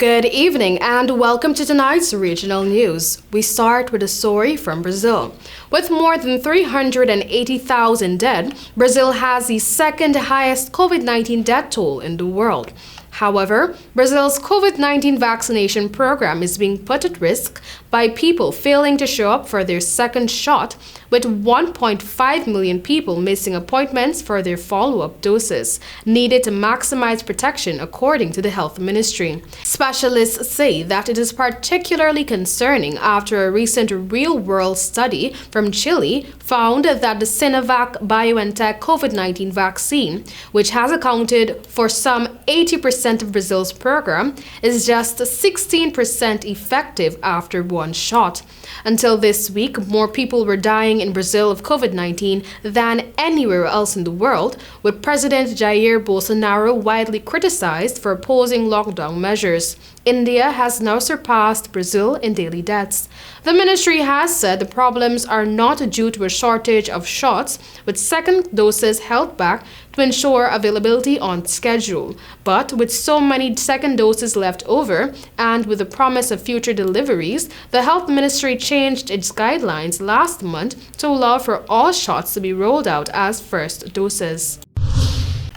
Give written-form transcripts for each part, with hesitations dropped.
Good evening and welcome to tonight's regional news. We start with a story from Brazil. With more than 380,000 dead, Brazil has the second highest COVID-19 death toll in the world. However, Brazil's COVID-19 vaccination program is being put at risk by people failing to show up for their second shot, with 1.5 million people missing appointments for their follow-up doses needed to maximize protection, according to the health ministry. Specialists say that it is particularly concerning after a recent real-world study from Chile found that the Sinovac-BioNTech COVID-19 vaccine, which has accounted for some 80% of Brazil's program, is just 16% effective after one shot. Until this week, more people were dying in Brazil of COVID-19 than anywhere else in the world, with President Jair Bolsonaro widely criticized for opposing lockdown measures. India has now surpassed Brazil in daily deaths. The ministry has said the problems are not due to a shortage of shots, with second doses held back to ensure availability on schedule. But with so many second doses left over, and with the promise of future deliveries, the health ministry changed its guidelines last month to allow for all shots to be rolled out as first doses.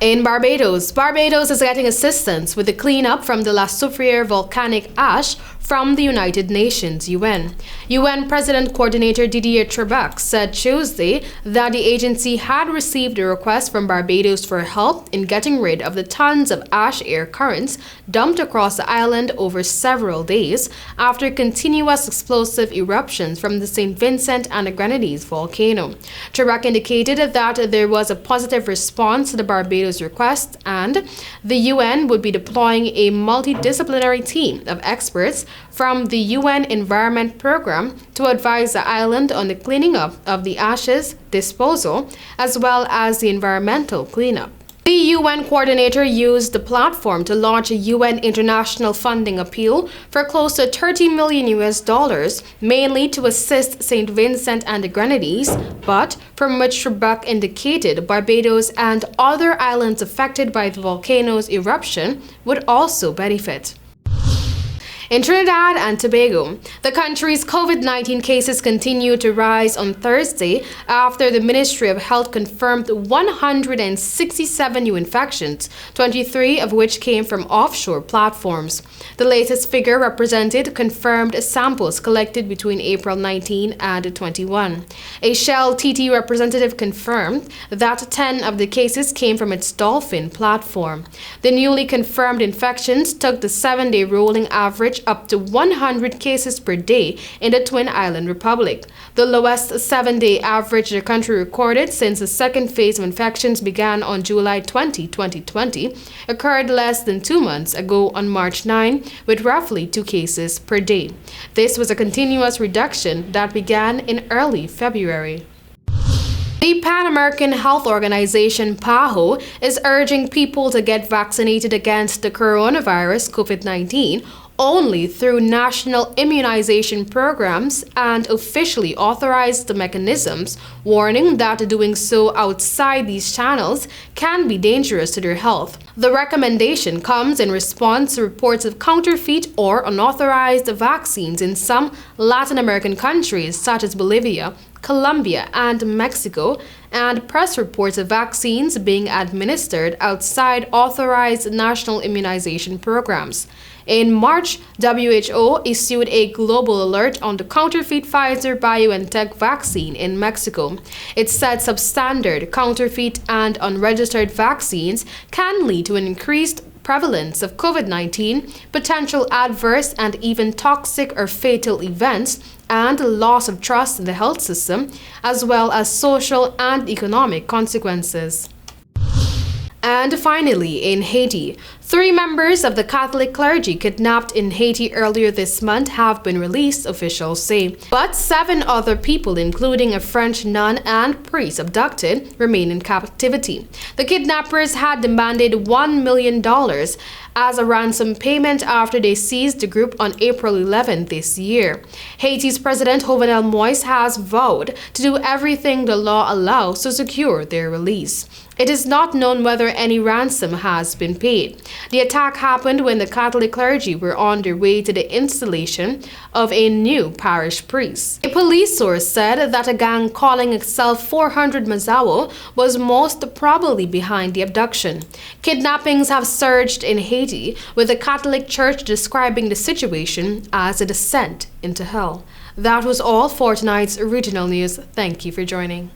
In Barbados is getting assistance with the cleanup from the La Soufriere volcanic ash from the United Nations UN. UN President Coordinator Didier Trebek said Tuesday that the agency had received a request from Barbados for help in getting rid of the tons of ash air currents dumped across the island over several days after continuous explosive eruptions from the St. Vincent and the Grenadines volcano. Trebek indicated that there was a positive response to the Barbados request, and the UN would be deploying a multidisciplinary team of experts from the UN Environment Program to advise the island on the cleaning up of the ashes, disposal, as well as the environmental cleanup. The UN coordinator used the platform to launch a UN international funding appeal for close to $30 million, mainly to assist St. Vincent and the Grenadines, but from which Trebek indicated Barbados and other islands affected by the volcano's eruption would also benefit. In Trinidad and Tobago, the country's COVID-19 cases continue to rise on Thursday after the Ministry of Health confirmed 167 new infections, 23 of which came from offshore platforms. The latest figure represented confirmed samples collected between April 19 and 21. A Shell TT representative confirmed that 10 of the cases came from its Dolphin platform. The newly confirmed infections took the 7-day rolling average up to 100 cases per day in the Twin Island Republic, the lowest 7-day average the country recorded since the second phase of infections began on July 20, 2020, occurred less than 2 months ago on March 9, with roughly 2 cases per day. This was a continuous reduction that began in early February. The Pan American Health Organization, PAHO, is urging people to get vaccinated against the coronavirus COVID-19 only through national immunization programs and officially authorized the mechanisms, warning that doing so outside these channels can be dangerous to their health. The recommendation comes in response to reports of counterfeit or unauthorized vaccines in some Latin American countries such as Bolivia, Colombia, and Mexico, and press reports of vaccines being administered outside authorized national immunization programs. In March, WHO issued a global alert on the counterfeit Pfizer-BioNTech vaccine in Mexico. It said substandard, counterfeit, and unregistered vaccines can lead to an increased prevalence of COVID-19, potential adverse and even toxic or fatal events, and loss of trust in the health system, as well as social and economic consequences. And finally, in Haiti, 3 members of the Catholic clergy kidnapped in Haiti earlier this month have been released, officials say. But 7 other people, including a French nun and priest abducted, remain in captivity. The kidnappers had demanded $1 million as a ransom payment after they seized the group on April 11 this year. Haiti's President Jovenel Moïse has vowed to do everything the law allows to secure their release. It is not known whether any any ransom has been paid. The attack happened when the Catholic clergy were on their way to the installation of a new parish priest. A police source said that a gang calling itself 400 Mazawo was most probably behind the abduction. Kidnappings have surged in Haiti, with the Catholic Church describing the situation as a descent into hell. That was all for tonight's regional news. Thank you for joining.